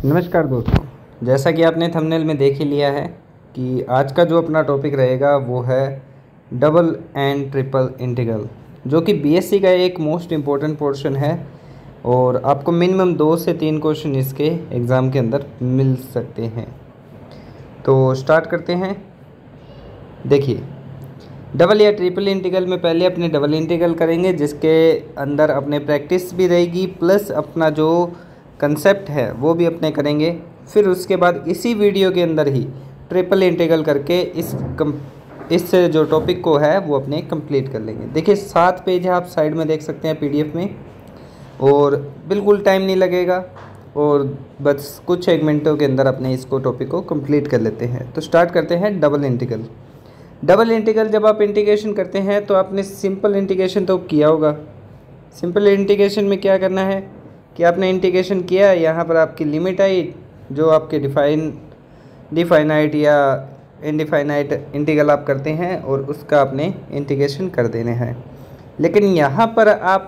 नमस्कार दोस्तों, जैसा कि आपने थंबनेल में देख ही लिया है कि आज का जो अपना टॉपिक रहेगा वो है डबल एंड ट्रिपल इंटीग्रल, जो कि बीएससी का एक मोस्ट इम्पोर्टेंट पोर्शन है और आपको मिनिमम 2 से 3 क्वेश्चन इसके एग्ज़ाम के अंदर मिल सकते हैं। तो स्टार्ट करते हैं। देखिए, डबल या ट्रिपल इंटीग्रल में पहले अपने डबल इंटीग्रल करेंगे, जिसके अंदर अपने प्रैक्टिस भी रहेगी प्लस अपना जो कंसेप्ट है वो भी अपने करेंगे। फिर उसके बाद इसी वीडियो के अंदर ही ट्रिपल इंटीग्रल करके इस जो टॉपिक को है वो अपने कंप्लीट कर लेंगे। देखिए 7 पेज है, आप साइड में देख सकते हैं पीडीएफ में, और बिल्कुल टाइम नहीं लगेगा और बस कुछ एक मिनटों के अंदर अपने इसको टॉपिक को कंप्लीट कर लेते हैं। तो स्टार्ट करते हैं डबल इंटीग्रल। डबल इंटीग्रल जब आप इंटीग्रेशन करते हैं तो आपने सिंपल इंटीग्रेशन तो किया होगा। सिंपल इंटीग्रेशन में क्या करना है कि आपने इंटीग्रेशन किया, यहाँ पर आपकी लिमिट आई, जो आपके डिफाइनाइट या इनडिफाइनाइट इंटीग्रल आप करते हैं और उसका आपने इंटीग्रेशन कर देने हैं। लेकिन यहाँ पर आप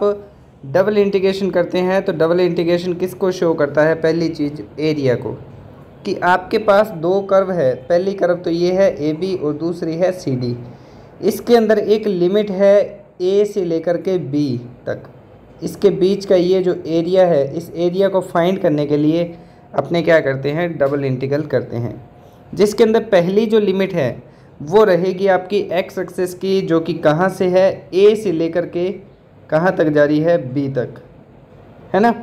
डबल इंटीग्रेशन करते हैं तो डबल इंटीग्रेशन किसको शो करता है? पहली चीज़ एरिया को, कि आपके पास 2 कर्व है। पहली कर्व तो ये है ए बी और दूसरी है सी डी। इसके अंदर एक लिमिट है ए से लेकर के बी तक। इसके बीच का ये जो एरिया है, इस एरिया को फाइंड करने के लिए अपने क्या करते हैं? डबल इंटीग्रल करते हैं, जिसके अंदर पहली जो लिमिट है वो रहेगी आपकी एक्स एक्सिस की, जो कि कहाँ से है? ए से लेकर के कहाँ तक जा रही है? बी तक, है ना।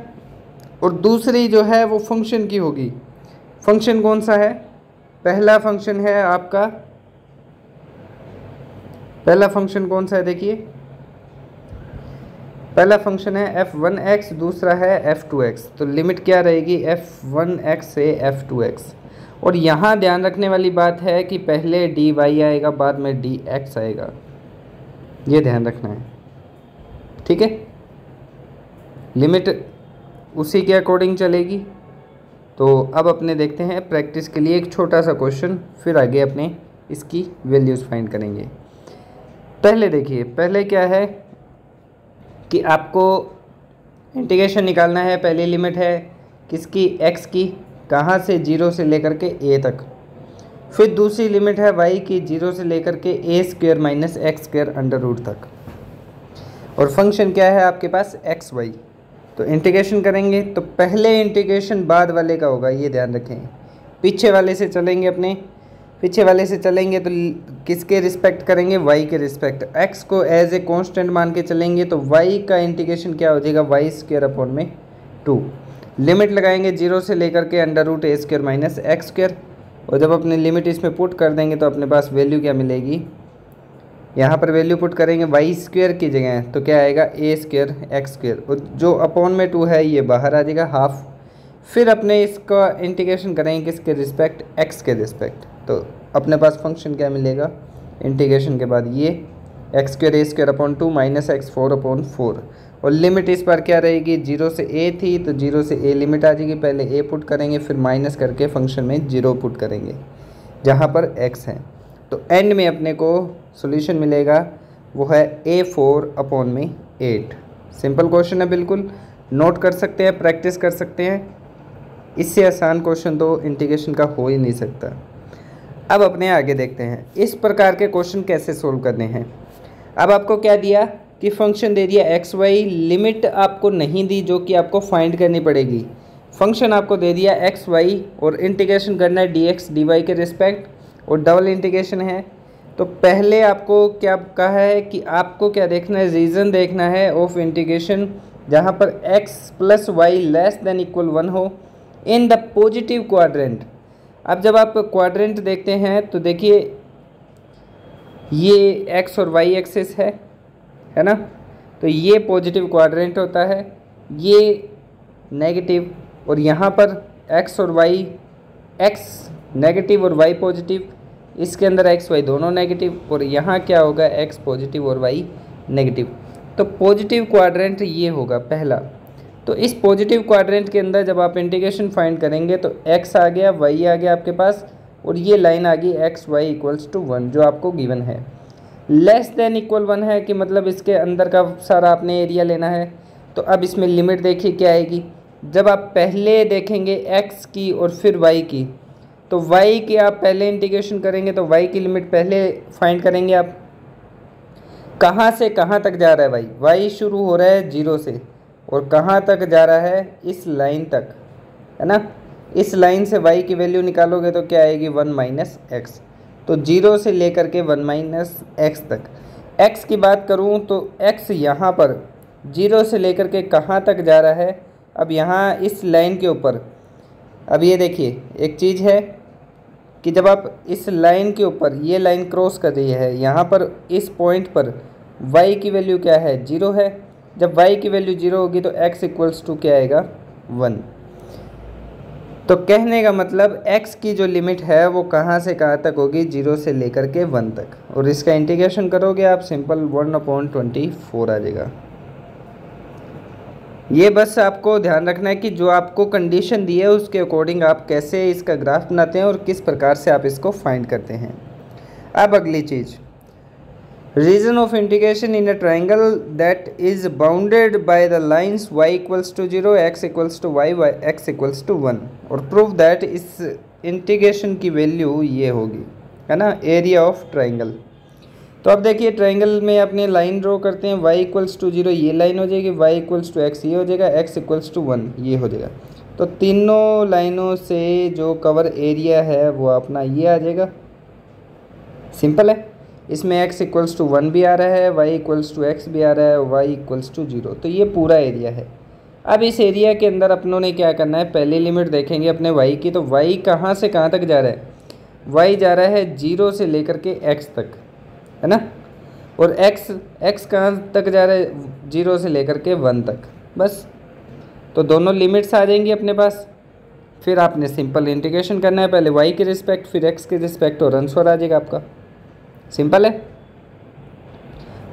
और दूसरी जो है वो फंक्शन की होगी। फंक्शन कौन सा है? पहला फंक्शन है आपका, पहला फंक्शन कौन सा है? देखिए, पहला फंक्शन है f1x, दूसरा है f2x। तो लिमिट क्या रहेगी? f1x से f2x। और यहाँ ध्यान रखने वाली बात है कि पहले dy आएगा, बाद में dx आएगा, ये ध्यान रखना है, ठीक है। लिमिट उसी के अकॉर्डिंग चलेगी। तो अब अपने देखते हैं प्रैक्टिस के लिए एक छोटा सा क्वेश्चन, फिर आगे अपने इसकी वैल्यूज़ फाइंड करेंगे। पहले देखिए, पहले क्या है कि आपको इंटीग्रेशन निकालना है। पहली लिमिट है किसकी? x की, कहाँ से? 0 से लेकर के a तक। फिर दूसरी लिमिट है y की, 0 से लेकर के a square minus x square under root तक। और फंक्शन क्या है आपके पास? X Y. तो इंटीग्रेशन करेंगे तो पहले इंटीग्रेशन बाद वाले का होगा, ये ध्यान रखें। पीछे वाले से चलेंगे, अपने पीछे वाले से चलेंगे तो किसके रिस्पेक्ट करेंगे? y के रिस्पेक्ट। x को एज ए कांस्टेंट मान के चलेंगे तो y का इंटीग्रेशन क्या हो जाएगा? y स्क्वायर अपॉन में 2। लिमिट लगाएंगे 0 से लेकर के अंडर रूट ए स्क्वायर माइनस एक्स स्क्वायर। और जब अपने लिमिट इसमें पुट कर देंगे तो अपने पास वैल्यू क्या मिलेगी? यहाँ पर वैल्यू पुट करेंगे वाई स्क्वायर की जगह, तो क्या आएगा? ए स्क्वायर एक्स स्क्वायर, और जो अपॉन में 2 है ये बाहर आ जाएगा, हाफ। फिर अपने इसका इंटीग्रेशन करेंगे किसके रिस्पेक्ट? एक्स के रिस्पेक्ट। तो अपने पास फंक्शन क्या मिलेगा इंटीग्रेशन के बाद? ये X square A square upon 2 minus X 4 upon 4। और लिमिट इस पर क्या रहेगी? 0 से ए थी तो 0 से ए लिमिट आ जाएगी। पहले ए पुट करेंगे, फिर माइनस करके फंक्शन में 0 पुट करेंगे जहाँ पर एक्स है। तो एंड में अपने को सॉल्यूशन मिलेगा, वो है a4 अपॉन में 8। सिंपल क्वेश्चन है, बिल्कुल नोट कर सकते हैं, प्रैक्टिस कर सकते हैं। इससे आसान क्वेश्चन तो इंटीग्रेशन का हो ही नहीं सकता। अब अपने आगे देखते हैं इस प्रकार के क्वेश्चन कैसे सोल्व करने हैं। अब आपको क्या दिया कि फंक्शन दे दिया एक्स वाई, लिमिट आपको नहीं दी जो कि आपको फाइंड करनी पड़ेगी। फंक्शन आपको दे दिया एक्स वाई और इंटीग्रेशन करना है डी एक्स डी वाई के रिस्पेक्ट, और डबल इंटीग्रेशन है। तो पहले आपको क्या कहा है कि आपको क्या देखना है? रीज़न देखना है ऑफ इंटीग्रेशन जहाँ पर x plus y less than equal 1 हो इन द पॉजिटिव क्वाड्रेंट। अब जब आप क्वाड्रेंट देखते हैं तो देखिए ये x और y एक्सिस है ना, तो ये पॉजिटिव क्वाड्रेंट होता है, ये नेगेटिव, और यहाँ पर x और y, x नेगेटिव और y पॉजिटिव, इसके अंदर x y दोनों नेगेटिव, और यहाँ क्या होगा? x पॉजिटिव और y नेगेटिव। तो पॉजिटिव क्वाड्रेंट ये होगा पहला। तो इस पॉजिटिव क्वाड्रेंट के अंदर जब आप इंटीग्रेशन फाइंड करेंगे तो x आ गया, y आ गया आपके पास, और ये लाइन आ गई एक्स वाई इक्वल्स टू 1 जो आपको गिवन है। लेस देन इक्वल 1 है कि मतलब इसके अंदर का सारा आपने एरिया लेना है। तो अब इसमें लिमिट देखिए क्या आएगी? जब आप पहले देखेंगे x की और फिर y की, तो y की आप पहले इंटीग्रेशन करेंगे तो y की लिमिट पहले फाइंड करेंगे आप। कहाँ से कहाँ तक जा रहा है y शुरू हो रहा है 0 से और कहाँ तक जा रहा है, इस लाइन तक, है ना। इस लाइन से y की वैल्यू निकालोगे तो क्या आएगी 1 माइनस एक्स। तो 0 से लेकर के 1 माइनस एक्स तक। x की बात करूँ तो x यहाँ पर 0 से लेकर के कहाँ तक जा रहा है, अब यहाँ इस लाइन के ऊपर, अब ये देखिए एक चीज़ है कि जब आप इस लाइन के ऊपर, ये लाइन क्रॉस कर रही है, यहाँ पर इस पॉइंट पर y की वैल्यू क्या है 0 है। जब y की वैल्यू 0 होगी तो x इक्वल्स टू क्या आएगा 1। तो कहने का मतलब x की जो लिमिट है वो कहाँ से कहाँ तक होगी, 0 से लेकर के 1 तक। और इसका इंटीग्रेशन करोगे आप सिंपल 1/24 आ जाएगा। ये बस आपको ध्यान रखना है कि जो आपको कंडीशन दी है उसके अकॉर्डिंग आप कैसे इसका ग्राफ बनाते हैं और किस प्रकार से आप इसको फाइंड करते हैं। अब अगली चीज़, region of integration in a triangle that is bounded by the lines y equals to 0, x equals to y, x equals to 1, और प्रूव दैट इस इंटीग्रेशन की वैल्यू ये होगी, है ना, एरिया ऑफ ट्राइंगल। तो अब देखिए ट्राइंगल में अपने लाइन ड्रॉ करते हैं, y इक्वल्स टू 0 ये लाइन हो जाएगी, y इक्वल्स टू x ये हो जाएगा, x इक्वल्स टू 1 ये हो जाएगा। तो तीनों लाइनों से जो कवर एरिया है वो अपना ये आ जाएगा। सिंपल है। इसमें x इक्वल्स टू 1 भी आ रहा है, y इक्वल्स टू x भी आ रहा है, y इक्वल्स टू 0, तो ये पूरा एरिया है। अब इस एरिया के अंदर अपनों ने क्या करना है, पहली लिमिट देखेंगे अपने y की, तो y कहाँ से कहाँ तक जा रहा है, y जा रहा है 0 से लेकर के x तक, है ना। और x कहाँ तक जा रहा है, 0 से लेकर के 1 तक, बस। तो दोनों लिमिट्स आ जाएंगी अपने पास। फिर आपने सिंपल इंटीग्रेशन करना है, पहले y के रिस्पेक्ट फिर x के रिस्पेक्ट, और आंसर आ जाएगा आपका। सिंपल है।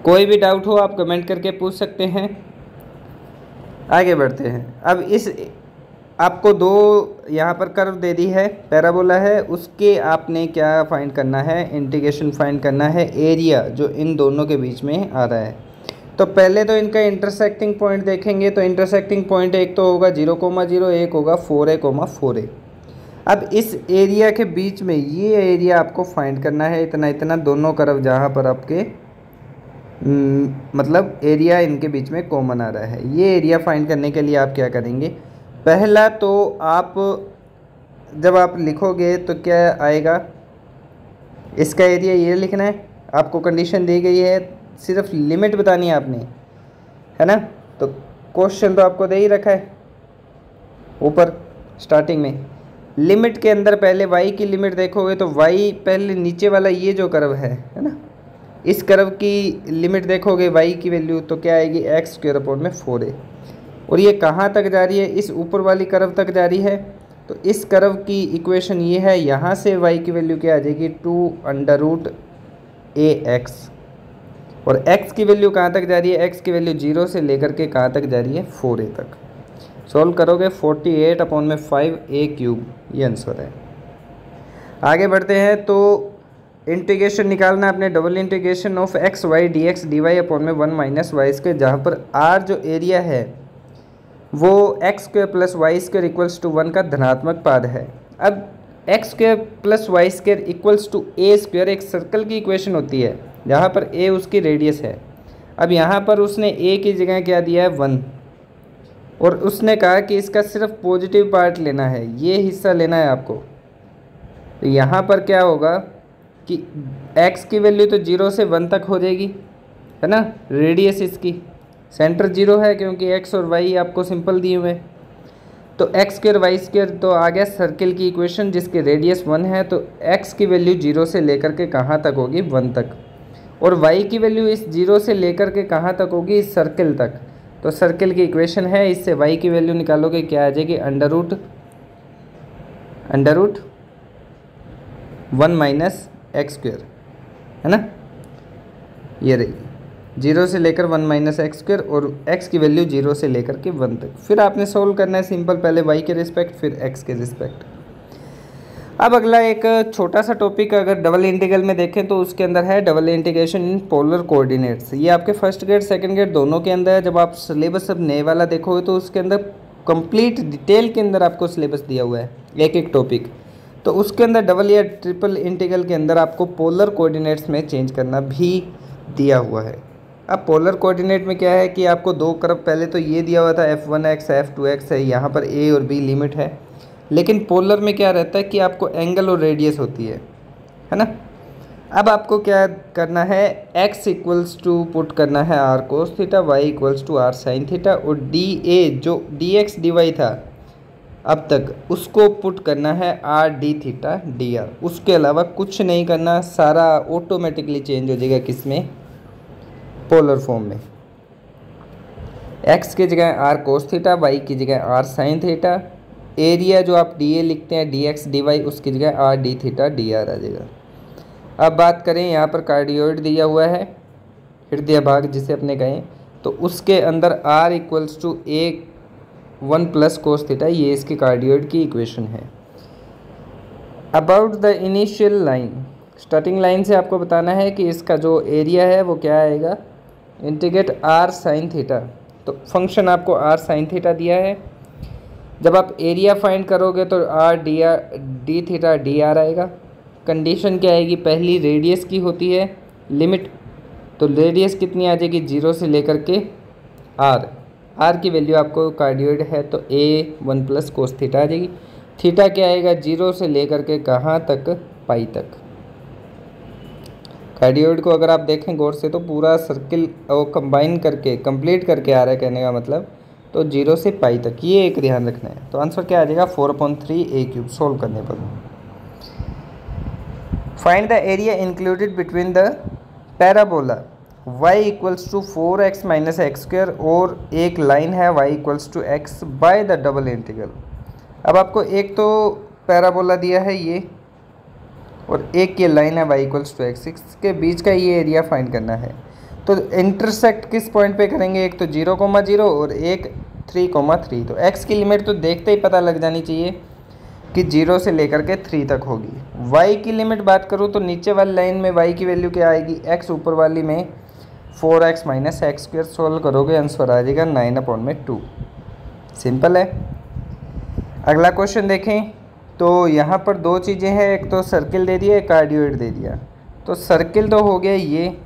कोई भी डाउट हो आप कमेंट करके पूछ सकते हैं। आगे बढ़ते हैं। अब इस आपको दो यहाँ पर कर्व दे दी है, पैराबोला है, उसके आपने क्या फाइंड करना है, इंटीग्रेशन फाइंड करना है, एरिया जो इन दोनों के बीच में आ रहा है। तो पहले तो इनका इंटरसेक्टिंग पॉइंट देखेंगे। तो इंटरसेक्टिंग पॉइंट एक तो होगा 0,0, एक होगा 4a,4a। अब इस एरिया के बीच में ये एरिया आपको फाइंड करना है, इतना इतना दोनों कर्व जहाँ पर आपके मतलब एरिया इनके बीच में कॉमन आ रहा है। ये एरिया फाइंड करने के लिए आप क्या करेंगे, पहला तो आप जब आप लिखोगे तो क्या आएगा, इसका एरिया ये लिखना है। आपको कंडीशन दी गई है, सिर्फ लिमिट बतानी है आपने, है ना। तो क्वेश्चन तो आपको दे ही रखा है ऊपर स्टार्टिंग में। लिमिट के अंदर पहले y की लिमिट देखोगे तो y पहले नीचे वाला ये जो कर्व है ना, इस कर्व की लिमिट देखोगे y की वैल्यू तो क्या आएगी x²/4a। और ये कहाँ तक जा रही है, इस ऊपर वाली कर्व तक जा रही है। तो इस कर्व की इक्वेशन ये है, यहाँ से y की वैल्यू क्या आ जाएगी 2√ax। और x की वैल्यू कहाँ तक जा रही है, x की वैल्यू 0 से लेकर के कहाँ तक जा रही है 4a तक। सॉल्व करोगे 48/5a³, ये आंसर है। आगे बढ़ते हैं। तो इंटीग्रेशन निकालना है अपने, double integration of x y d x d y upon में 1 - y², जहाँ पर r जो एरिया है वो x² + y² इक्वल्स टू 1 का धनात्मक पाद है। अब x² + y² equals to a² एक सर्कल की इक्वेशन होती है जहाँ पर a उसकी रेडियस है। अब यहाँ पर उसने a की जगह क्या दिया है 1, और उसने कहा कि इसका सिर्फ पॉजिटिव पार्ट लेना है, ये हिस्सा लेना है आपको। तो यहाँ पर क्या होगा कि x की वैल्यू तो 0 से 1 तक हो जाएगी, है ना। रेडियस इसकी सेंटर 0 है क्योंकि x और y आपको सिंपल दिए हुए। तो x² y² तो आ गया सर्किल की इक्वेशन जिसकी रेडियस 1 है। तो x की वैल्यू 0 से लेकर के कहाँ तक होगी 1 तक, और y की वैल्यू इस 0 से लेकर के कहाँ तक होगी इस सर्किल तक। तो सर्किल की इक्वेशन है, इससे y की वैल्यू निकालोगे क्या आ जाएगी √1 - x², है ना। ये रही 0 से लेकर 1 - x², और x की वैल्यू 0 से लेकर के 1 तक। फिर आपने सोल्व करना है सिंपल, पहले y के रिस्पेक्ट फिर x के रिस्पेक्ट। अब अगला एक छोटा सा टॉपिक अगर डबल इंटीग्रल में देखें तो उसके अंदर है double integration in polar coordinates. ये आपके फर्स्ट ग्रेड सेकंड ग्रेड दोनों के अंदर है। जब आप सिलेबस अब नए वाला देखोगे तो उसके अंदर कंप्लीट डिटेल के अंदर आपको सिलेबस दिया हुआ है, एक एक टॉपिक। तो उसके अंदर डबल या ट्रिपल इंटीग्रल के अंदर आपको पोलर कोऑर्डिनेट्स में चेंज करना भी दिया हुआ है। अब पोलर कोऑर्डिनेट में क्या है कि आपको दो कर्व, पहले तो ये दिया हुआ था f1x f2x है, यहाँ पर a और b लिमिट है। लेकिन पोलर में क्या रहता है कि आपको एंगल और रेडियस होती है ना। अब आपको क्या करना है, x इक्वल्स टू पुट करना है r cos theta, y equals to r sin theta, और dA जो dx dy था अब तक उसको पुट करना है r d थीटा dr। उसके अलावा कुछ नहीं करना, सारा ऑटोमेटिकली चेंज हो जाएगा किस में, पोलर फॉर्म में। x की जगह r cos थीटा, y की जगह r sin थीटा, एरिया जो आप dA लिखते हैं dx dy उसकी जगह r d थीटा dr आ जाएगा। अब बात करें यहाँ पर कार्डियोइड दिया हुआ है, हृदय भाग जिसे अपने कहें, तो उसके अंदर r equals to a1 plus cos theta, ये इसकी कार्डियोइड की इक्वेशन है। About the initial line, starting line से आपको बताना है कि इसका जो एरिया है वो क्या आएगा, इंटीग्रेट r साइन थीटा। तो फंक्शन आपको r साइन थीटा दिया है। जब आप एरिया फाइंड करोगे तो r D theta D are आएगा। कंडीशन क्या आएगी, पहली रेडियस की होती है लिमिट, तो रेडियस कितनी आ जाएगी, 0 से लेकर के r की वैल्यू आपको कार्डियोइड है तो a1 प्लस कोस थीटा आ जाएगी। थीटा क्या आएगा, 0 से लेकर के कहाँ तक, पाई तक। कार्डियोइड को अगर आप देखें गौर से तो पूरा सर्किल कंबाइन करके कंप्लीट करके आ रहा है, कहने का मतलब, तो 0 से पाई तक, ये एक ध्यान रखना है। तो आंसर क्या आ जाएगा, 4/3 a³ सोल्व करने पर। Find the area included between the parabola y equals to 4x minus x square और एक लाइन है y equals to x by the double integral. अब आपको एक तो पैराबोला दिया है ये, और एक ये लाइन है y इक्वल्स टू x, इसके बीच का ये एरिया फाइंड करना है। तो इंटरसेक्ट किस पॉइंट पे करेंगे, एक तो 0,0 और एक 3,3। तो x की लिमिट तो देखते ही पता लग जानी चाहिए कि 0 से लेकर के 3 तक होगी। y की लिमिट बात करूँ तो नीचे वाली लाइन में y की वैल्यू क्या आएगी, x, ऊपर वाली में 4x minus x square. Solve करोगे आंसर आ जाएगा 9/2। सिंपल है। अगला क्वेश्चन देखें तो यहाँ पर दो चीज़ें हैं, एक तो सर्किल दे दिया, एक कार्डियोइड दे दिया। तो सर्किल तो हो गया ये,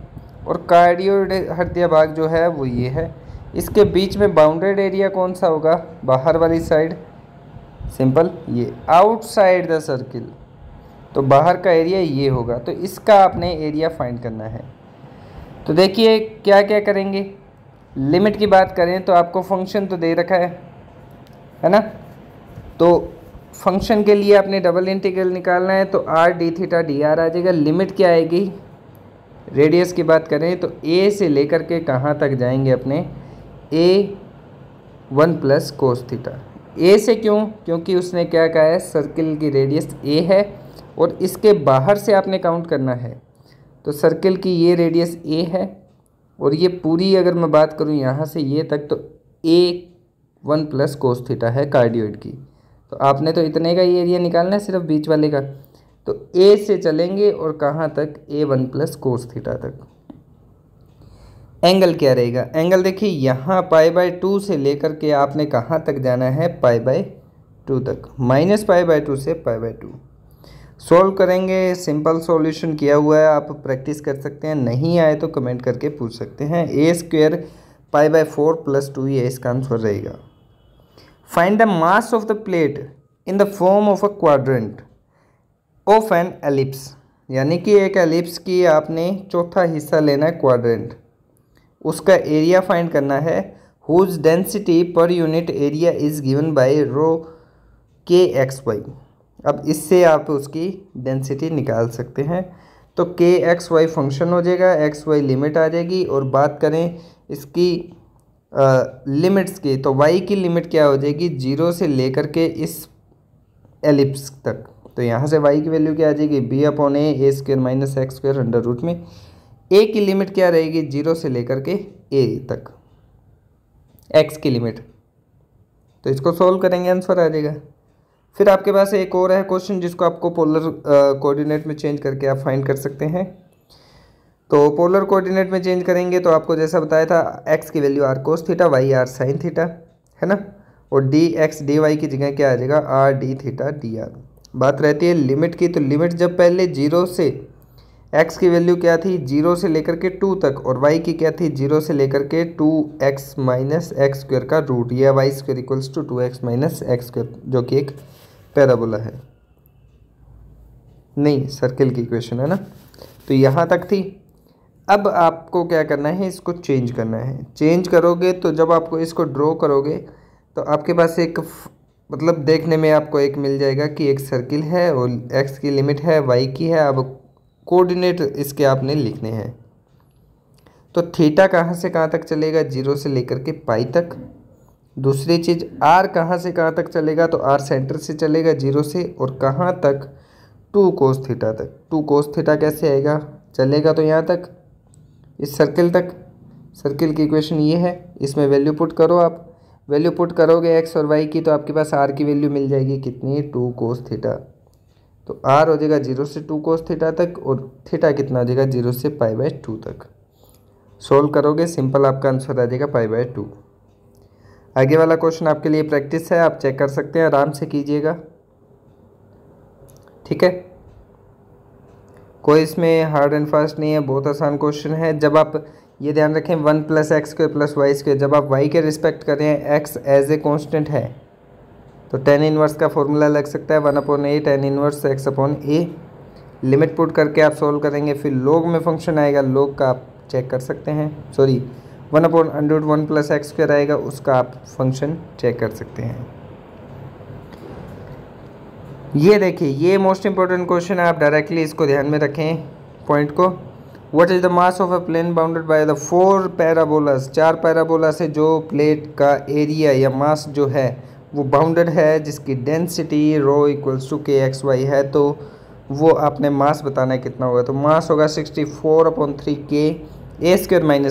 और कार्डियोइड हृदय भाग जो है वो ये है। इसके बीच में बाउंडेड एरिया कौन सा होगा, बाहर वाली साइड, सिंपल, ये आउटसाइड द सर्किल, तो बाहर का एरिया ये होगा। तो इसका आपने एरिया फाइंड करना है। तो देखिए क्या क्या करेंगे। लिमिट की बात करें तो आपको फंक्शन तो दे रखा है ना, तो फंक्शन के लिए आपने डबल इंटीग्रल निकालना है, तो r d theta D R आ जाएगा। लिमिट क्या आएगी, रेडियस की बात करें तो a से लेकर के कहाँ तक जाएंगे अपने, a1 plus cos theta. a से क्यों, क्योंकि उसने क्या कहा है, सर्किल की रेडियस a है और इसके बाहर से आपने काउंट करना है। तो सर्किल की ये रेडियस a है और ये पूरी अगर मैं बात करूँ यहाँ से ये तक, तो a1 प्लस कोस थीटा है कार्डियोइड की। तो आपने तो इतने का ही एरिया निकालना है, सिर्फ बीच वाले का। तो a से चलेंगे और कहाँ तक, a1 प्लस कोस थीटा तक। एंगल क्या रहेगा, एंगल देखिए यहाँ π/2 से लेकर के आपने कहाँ तक जाना है, π/2 तक, -π/2 से π/2। सॉल्व करेंगे, सिंपल सॉल्यूशन किया हुआ है, आप प्रैक्टिस कर सकते हैं, नहीं आए तो कमेंट करके पूछ सकते हैं। a² π/4 + 2 ये इसका आंसर रहेगा। Find the mass of the plate in the form of a quadrant of an ellipse, यानी कि एक एलिप्स की आपने चौथा हिस्सा लेना है क्वाड्रेंट, उसका एरिया फाइंड करना है। Whose density per unit area is given by rho kxy। अब इससे आप उसकी डेंसिटी निकाल सकते हैं। तो kxy फंक्शन हो जाएगा, xy लिमिट आ जाएगी। और बात करें इसकी लिमिट्स की, तो y की लिमिट क्या हो जाएगी, 0 से लेकर के इस एलिप्स तक। तो यहाँ से y की वैल्यू क्या आ जाएगी, b/a² minus x square under root में। a की लिमिट क्या रहेगी, 0 से लेकर के a तक, x की लिमिट। तो इसको सोल्व करेंगे, आंसर आ जाएगा। फिर आपके पास एक और है क्वेश्चन जिसको आपको पोलर कोऑर्डिनेट में चेंज करके आप फाइंड कर सकते हैं। तो पोलर कोऑर्डिनेट में चेंज करेंगे तो आपको जैसा बताया था, x की value r cos theta, y r sin theta, है ना। और डी एक्स डी वाई की जगह क्या आ जाएगा, R D theta D are. बात रहती है लिमिट की, तो लिमिट जब पहले 0 से x की वैल्यू क्या थी 0 से लेकर के 2 तक, और y की क्या थी 0 से लेकर के 2x माइनस एक्स स्क्वायर का रूट, या y square equals to 2x minus x square, जो कि एक पैराबोला है, नहीं सर्किल की इक्वेशन है ना। तो यहाँ तक थी। अब आपको क्या करना है, इसको चेंज करना है। चेंज करोगे तो जब आपको इसको ड्रॉ करोगे तो आपके पास एक मतलब देखने में आपको एक मिल जाएगा कि एक सर्किल है और x की लिमिट है, y की है। अब कोऑर्डिनेट इसके आपने लिखने हैं। तो थीटा कहाँ से कहाँ तक चलेगा, 0 से लेकर के पाई तक। दूसरी चीज़ r कहाँ से कहाँ तक चलेगा, तो r सेंटर से चलेगा 0 से, और कहाँ तक 2 कोस थीटा तक। 2 कोस थीटा कैसे आएगा, चलेगा तो यहाँ तक, इस सर्किल तक। सर्किल की इक्वेशन ये है, इसमें वैल्यू पुट करो। आप वैल्यू पुट करोगे x और y की, तो आपके पास r की वैल्यू मिल जाएगी कितनी, 2 कोस थीटा। तो r हो जाएगा 0 से 2 कोस थीटा तक, और थीटा कितना हो जाएगा 0 से π/2 तक। सोल्व करोगे सिंपल आपका आंसर आ जाएगा π/2। आगे वाला क्वेश्चन आपके लिए प्रैक्टिस है, आप चेक कर सकते हैं, आराम से कीजिएगा, ठीक है। कोई इसमें हार्ड एंड फास्ट नहीं है, बहुत आसान क्वेश्चन है। जब आप ये ध्यान रखें 1 + x² + y², जब आप y के रिस्पेक्ट कर रहे हैं, x एज ए कॉन्स्टेंट है, तो tan इनवर्स का फॉर्मूला लग सकता है 1/a tan inverse x/a। Limit put करके आप सोल्व करेंगे, फिर log में फंक्शन आएगा, log का आप चेक कर सकते हैं, सॉरी 1/√1 + x² आएगा, उसका आप फंक्शन चेक कर सकते हैं। ये देखिए, ये मोस्ट इंपॉर्टेंट क्वेश्चन है, आप डायरेक्टली इसको ध्यान में रखें पॉइंट को। What is the mass of a plane bounded by the 4 parabolas. 4 parabola से जो प्लेट का एरिया या मास जो है वो बाउंडेड है, जिसकी density rho equals to kxy है, तो वो आपने मास बताना है कितना होगा। तो मास होगा 64/3 a²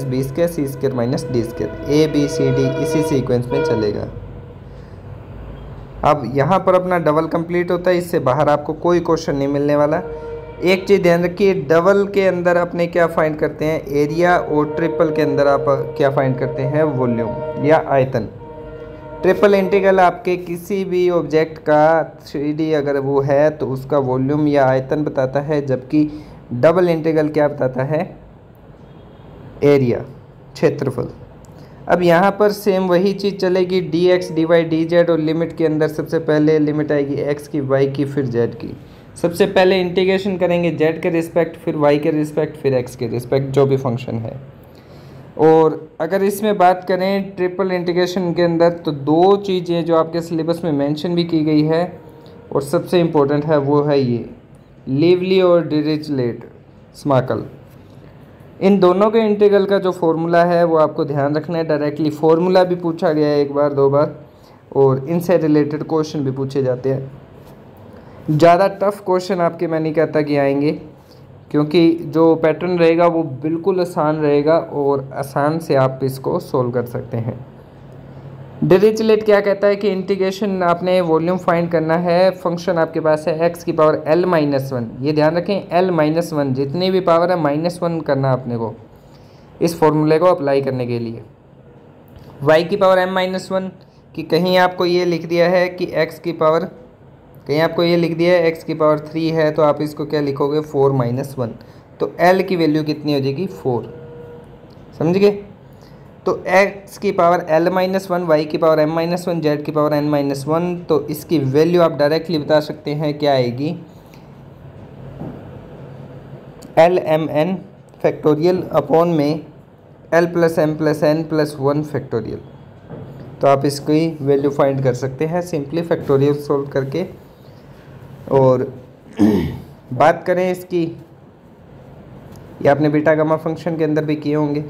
- b² c² - d²। a b c d इसी सीक्वेंस में चलेगा। अब यहाँ पर अपना डबल कंप्लीट होता है, इससे बाहर आपको कोई क्वेश्चन नहीं मिलने वाला। एक चीज़ ध्यान रखिए, डबल के अंदर अपने क्या फाइंड करते हैं, एरिया, और ट्रिपल के अंदर आप क्या फाइंड करते हैं, वॉल्यूम या आयतन। ट्रिपल इंटीग्रल आपके किसी भी ऑब्जेक्ट का 3D अगर वो है तो उसका वॉल्यूम या आयतन बताता है, जबकि डबल इंटीग्रल क्या बताता है, एरिया, क्षेत्रफल। अब यहाँ पर सेम वही चीज़ चलेगी, dx dy dz, और लिमिट के अंदर सबसे पहले लिमिट आएगी x की, y की, फिर z की। सबसे पहले इंटीग्रेशन करेंगे z के रिस्पेक्ट, फिर y के रिस्पेक्ट, फिर x के रिस्पेक्ट, जो भी फंक्शन है। और अगर इसमें बात करें ट्रिपल इंटीग्रेशन के अंदर, तो 2 चीज़ें जो आपके सिलेबस में मेंशन भी की गई है और सबसे इम्पोर्टेंट है, वो है ये लिवली और डिरिचलेट समाकल। इन दोनों के इंटीग्रल का जो फॉर्मूला है वो आपको ध्यान रखना है। डायरेक्टली फॉर्मूला भी पूछा गया है 1 बार 2 बार, और इनसे रिलेटेड क्वेश्चन भी पूछे जाते हैं। ज़्यादा टफ क्वेश्चन आपके मैं नहीं कहता कि आएंगे, क्योंकि जो पैटर्न रहेगा वो बिल्कुल आसान रहेगा, और आसान से आप इसको सोल्व कर सकते हैं। डिरिचलेट क्या कहता है कि इंटीग्रेशन आपने वॉल्यूम फाइंड करना है, फंक्शन आपके पास है x की पावर l-1। ये ध्यान रखें, l-1 जितनी भी पावर है -1 करना आपने को इस फॉर्मूले को अप्लाई करने के लिए। y की पावर m-1 कि कहीं आपको ये लिख दिया है कि x की पावर, कहीं आपको ये लिख दिया है x की पावर 3 है, तो आप इसको क्या लिखोगे, 4-1। तो l की वैल्यू कितनी हो जाएगी, 4। समझ गए। तो x की पावर l-1, y की पावर m-1, z की पावर n-1, तो इसकी वैल्यू आप डायरेक्टली बता सकते हैं क्या आएगी, lmn फैक्टोरियल अपॉन में l + m + n + 1 फैक्टोरियल। तो आप इसकी वैल्यू फाइंड कर सकते हैं सिंपली फैक्टोरियल सोल्व करके। और बात करें इसकी, ये आपने बीटा गामा फंक्शन के अंदर भी किए होंगे।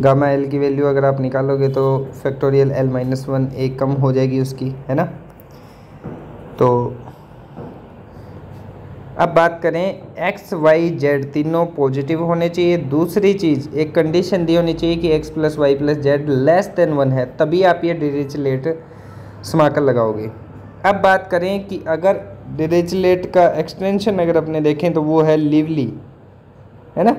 गामा एल की वैल्यू अगर आप निकालोगे तो फैक्टोरियल l-1 एक कम हो जाएगी उसकी, है ना। तो अब बात करें x y z तीनों पॉजिटिव होने चाहिए। दूसरी चीज़, एक कंडीशन दी होनी चाहिए कि x + y + z <1 है, तभी आप ये डिरिचलेट समाकल लगाओगे। अब बात करें कि अगर डिरिचलेट का एक्सटेंशन अगर अपने देखें तो वो है लिवली, है ना।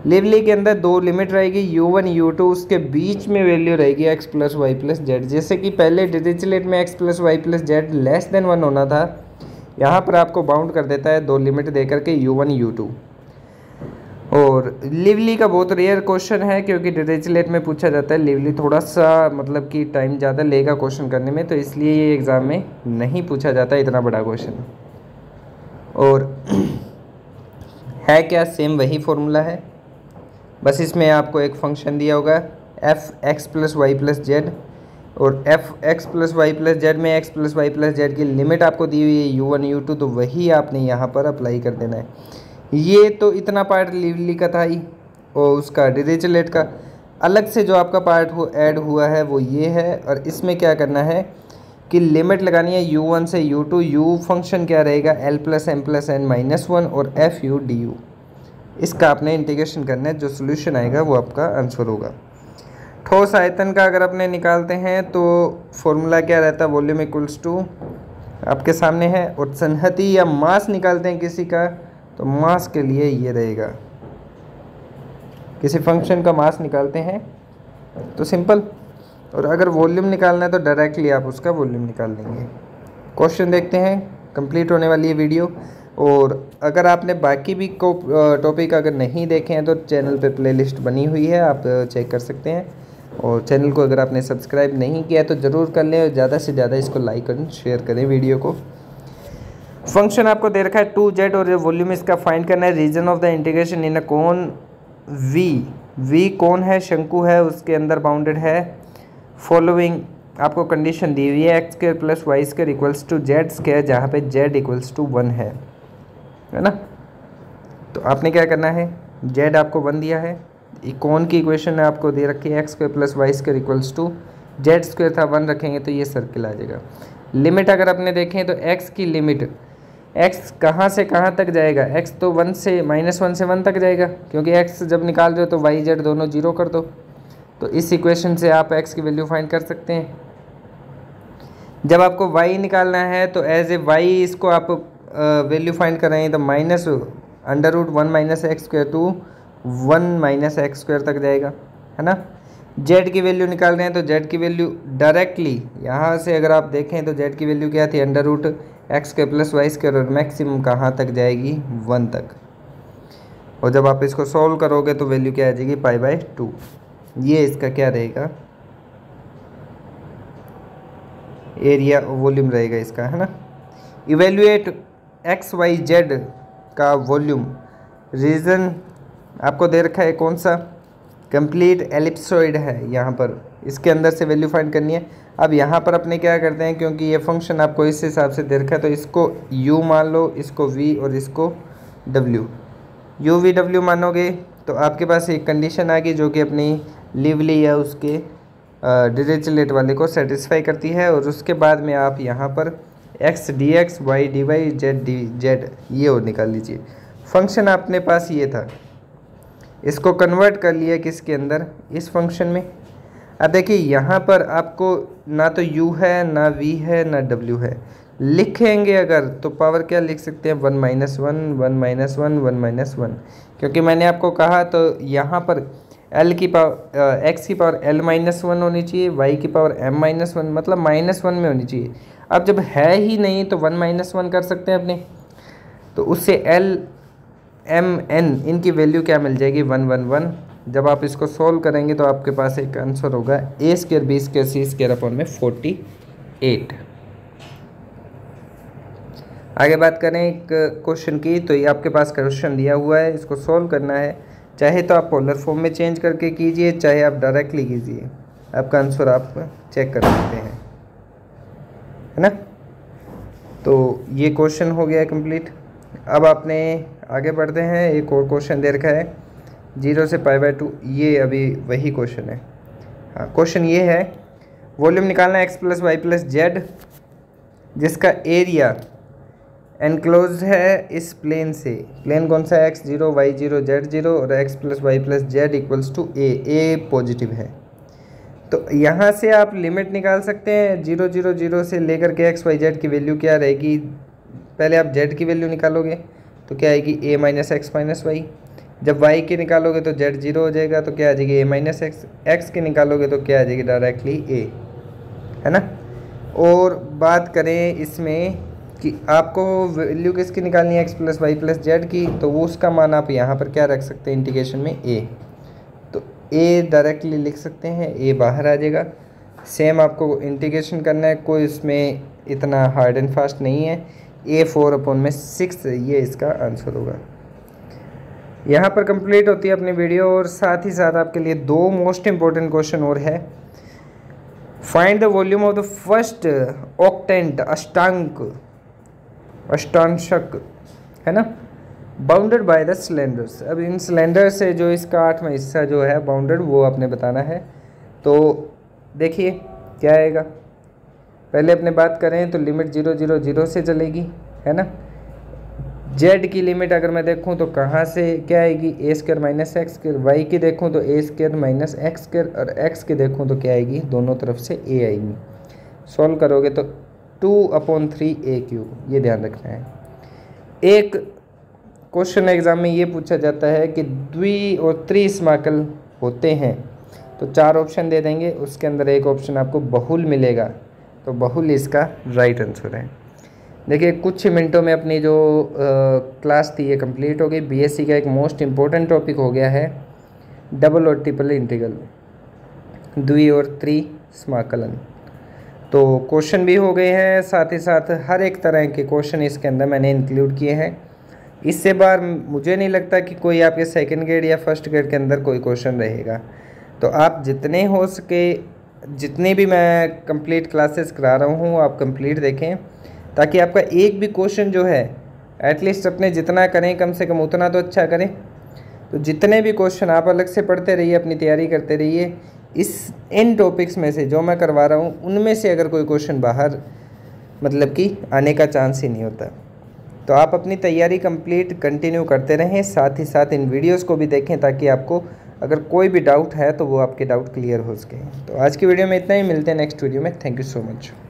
लिवली के अंदर दो लिमिट रहेगी u1 u2, उसके बीच में वैल्यू रहेगी x plus Y plus z. जैसे कि पहले डिरिचलेट में x plus Y plus z less than 1 होना था, यहाँ पर आपको बाउंड कर देता है दो लिमिट दे करके u1 u2। और लिवली का बहुत रेयर क्वेश्चन है क्योंकि डिरिचलेट में पूछा जाता है, लिवली थोड़ा सा मतलब कि टाइम ज़्यादा लेगा क्वेश्चन करने में, तो इसलिए ये एग्ज़ाम में नहीं पूछा जाता इतना बड़ा क्वेश्चन। और है क्या, सेम वही फॉर्मूला है, बस इसमें आपको एक फंक्शन दिया होगा F X plus Y plus Z, और F X plus Y plus Z में X plus Y plus Z की लिमिट आपको दी हुई है u1 u2, तो वही आपने यहाँ पर अप्लाई कर देना है। ये तो इतना पार्ट लिवली का था ही, और उसका डिरिचलेट का अलग से जो आपका पार्ट ऐड हुआ है वो ये है। और इसमें क्या करना है कि लिमिट लगानी है u1 से u2, u फंक्शन क्या रहेगा l plus m plus n minus 1 और एफ यू डी यू, इसका आपने इंटीग्रेशन करना है, जो सोल्यूशन आएगा वो आपका आंसर होगा। ठोस आयतन का अगर अपने निकालते हैं तो फॉर्मूला क्या रहता है, वॉल्यूम इक्वल्स टू आपके सामने है। और संहति या मास निकालते हैं किसी का, तो मास के लिए ये रहेगा, किसी फंक्शन का मास निकालते हैं तो सिंपल। और अगर वॉल्यूम निकालना है तो डायरेक्टली आप उसका वॉल्यूम निकाल लेंगे। क्वेश्चन देखते हैं, कंप्लीट होने वाली है वीडियो। और अगर आपने बाकी भी टॉपिक अगर नहीं देखे हैं तो चैनल पे प्लेलिस्ट बनी हुई है, आप चेक कर सकते हैं। और चैनल को अगर आपने सब्सक्राइब नहीं किया तो ज़रूर कर लें, और ज़्यादा से ज़्यादा इसको लाइक और शेयर करें वीडियो को। फंक्शन आपको दे रखा है 2z और वॉल्यूम इसका फाइंड करना है। Region of the integration in a cone v कौन है, शंकु है, उसके अंदर बाउंडेड है। फॉलोइंग आपको कंडीशन दी हुई है x square plus y square equals to z square, जहाँ पे z इक्वल्स टू 1 है ना। तो आपने क्या करना है, z आपको 1 दिया है, कौन की इक्वेशन है आपको दे रखी है x square plus y square equals to z square था 1 रखेंगे तो ये सर्किल आ जाएगा। लिमिट अगर अपने देखें तो x की लिमिट, x कहाँ से कहाँ तक जाएगा, x तो 1 से -1 से 1 तक जाएगा, क्योंकि x जब निकाल रहे हो तो y z दोनों जीरो कर दो। तो इस इक्वेशन से आप x की वैल्यू फाइंड कर सकते हैं। जब आपको y निकालना है तो एज ए y इसको आप वैल्यू फाइंड कर रहे हैं तो minus √1 minus x square to 1 minus x square तक जाएगा, है ना। z की वैल्यू निकाल रहे हैं तो z की वैल्यू डायरेक्टली यहाँ से अगर आप देखें तो z की वैल्यू क्या थी, √x² प्लस वाई स्क्वायर, और मैक्सिमम कहाँ तक जाएगी 1 तक। और जब आप इसको सॉल्व करोगे तो वैल्यू क्या आ जाएगी π/2। ये इसका क्या रहेगा, एरिया वॉल्यूम रहेगा इसका, है ना। इवेल्युएट एक्स वाई जेड का वॉल्यूम, रीजन आपको दे रखा है कौन सा, कंप्लीट एलिप्सॉइड है यहाँ पर, इसके अंदर से वैल्यू फाइंड करनी है। अब यहाँ पर अपने क्या करते हैं, क्योंकि ये फंक्शन आपको इस हिसाब से दे रखा है तो इसको u मान लो, इसको v और इसको w। u v w मानोगे तो आपके पास एक कंडीशन आ गई जो कि अपनी लिवली या उसके डिरिचलेट वाले को सेटिस्फाई करती है। और उसके बाद में आप यहाँ पर x dx y dy z dz ये और निकाल लीजिए। फंक्शन अपने पास ये था, इसको कन्वर्ट कर लिया किसके अंदर, इस फंक्शन में। अब देखिए यहाँ पर आपको ना तो u है ना v है ना w है, लिखेंगे अगर तो पावर क्या लिख सकते हैं, 1 - 1 1 - 1 1 - 1, क्योंकि मैंने आपको कहा तो यहाँ पर l की पावर x की पावर l-1 होनी चाहिए, y की पावर m-1 मतलब -1 में होनी चाहिए। अब जब है ही नहीं तो 1 - 1 कर सकते हैं अपने, तो उससे l m n इनकी वैल्यू क्या मिल जाएगी 1 1 1। जब आप इसको सॉल्व करेंगे तो आपके पास एक आंसर होगा a² b² c² अपॉन में 48। आगे बात करें एक क्वेश्चन की, तो ये आपके पास क्वेश्चन दिया हुआ है, इसको सॉल्व करना है। चाहे तो आप पोलर फॉर्म में चेंज करके कीजिए, चाहे आप डायरेक्टली कीजिए, आपका आंसर आप चेक कर सकते हैं, है ना। तो ये क्वेश्चन हो गया कंप्लीट। अब आपने आगे बढ़ते हैं, एक और क्वेश्चन दे रखा है 0 से π/2, ये अभी वही क्वेश्चन है। हाँ, क्वेश्चन ये है, वॉल्यूम निकालना है x plus Y plus z, जिसका एरिया एनक्लोज है इस प्लेन से। प्लेन कौन सा है, x0 y0 z0 और x plus Y plus z equals to a positive है। तो यहाँ से आप लिमिट निकाल सकते हैं 0 0 0 से लेकर के x y z की वैल्यू क्या रहेगी। पहले आप z की वैल्यू निकालोगे तो क्या आएगी a - x - y, जब y की निकालोगे तो z 0 हो जाएगा, तो क्या आ जाएगी a माइनस एक्स, x की निकालोगे तो क्या आ जाएगी डायरेक्टली a, है ना। और बात करें इसमें कि आपको वैल्यू किसकी निकालनी है x plus Y plus Z की, तो वो उसका मान आप यहाँ पर क्या रख सकते हैं इंटीग्रेशन में a, तो a डायरेक्टली लिख सकते हैं, a बाहर आ जाएगा। सेम आपको इंटीग्रेशन करना है, कोई इसमें इतना हार्ड एंड फास्ट नहीं है। a 4/6 ये इसका आंसर होगा। यहाँ पर कंप्लीट होती है अपनी वीडियो, और साथ ही साथ आपके लिए 2 मोस्ट इंपॉर्टेंट क्वेश्चन और है। Find the volume of the first octant अष्टांशक, है ना, बाउंडेड बाय द सिलेंडर्स। अब इन सिलेंडर से जो इसका 8वां हिस्सा जो है बाउंडेड, वो आपने बताना है। तो देखिए क्या आएगा, पहले अपने बात करें तो लिमिट 0 0 0 से चलेगी, है ना। z की लिमिट अगर मैं देखूं तो कहाँ से क्या आएगी, a square minus x square. Y की देखूं तो a square minus x square, और x की देखूं तो क्या आएगी, दोनों तरफ से a आएगी। सॉल्व करोगे तो 2/3a³, ये ध्यान रखना है। एक क्वेश्चन एग्जाम में ये पूछा जाता है कि द्वि और त्रिसमाकल होते हैं, तो 4 ऑप्शन दे देंगे, उसके अंदर एक ऑप्शन आपको बहुल मिलेगा, तो बहुल इसका राइट आंसर है। देखिए कुछ ही मिनटों में अपनी जो क्लास थी ये कंप्लीट हो गई। बीएससी का एक मोस्ट इम्पोर्टेंट टॉपिक हो गया है डबल और ट्रिपल इंटीग्रल, द्वि और त्रिसमाकलन। तो क्वेश्चन भी हो गए हैं, साथ ही साथ हर एक तरह के क्वेश्चन इसके अंदर मैंने इंक्लूड किए हैं। इससे बार मुझे नहीं लगता कि कोई आपके सेकंड ग्रेड या फर्स्ट ग्रेड के अंदर कोई क्वेश्चन रहेगा। तो आप जितने हो सके, जितने भी मैं कंप्लीट क्लासेस करा रहा हूँ आप कंप्लीट देखें, ताकि आपका एक भी क्वेश्चन जो है एटलीस्ट अपने जितना करें कम से कम उतना तो अच्छा करें। तो जितने भी क्वेश्चन आप अलग से पढ़ते रहिए, अपनी तैयारी करते रहिए। इन टॉपिक्स में से जो मैं करवा रहा हूँ उनमें से अगर कोई क्वेश्चन बाहर मतलब कि आने का चांस ही नहीं होता। तो आप अपनी तैयारी कंप्लीट कंटिन्यू करते रहें, साथ ही साथ इन वीडियोस को भी देखें, ताकि आपको अगर कोई भी डाउट है तो वो आपके डाउट क्लियर हो सके। तो आज की वीडियो में इतना ही, मिलते हैं नेक्स्ट वीडियो में। Thank you so much.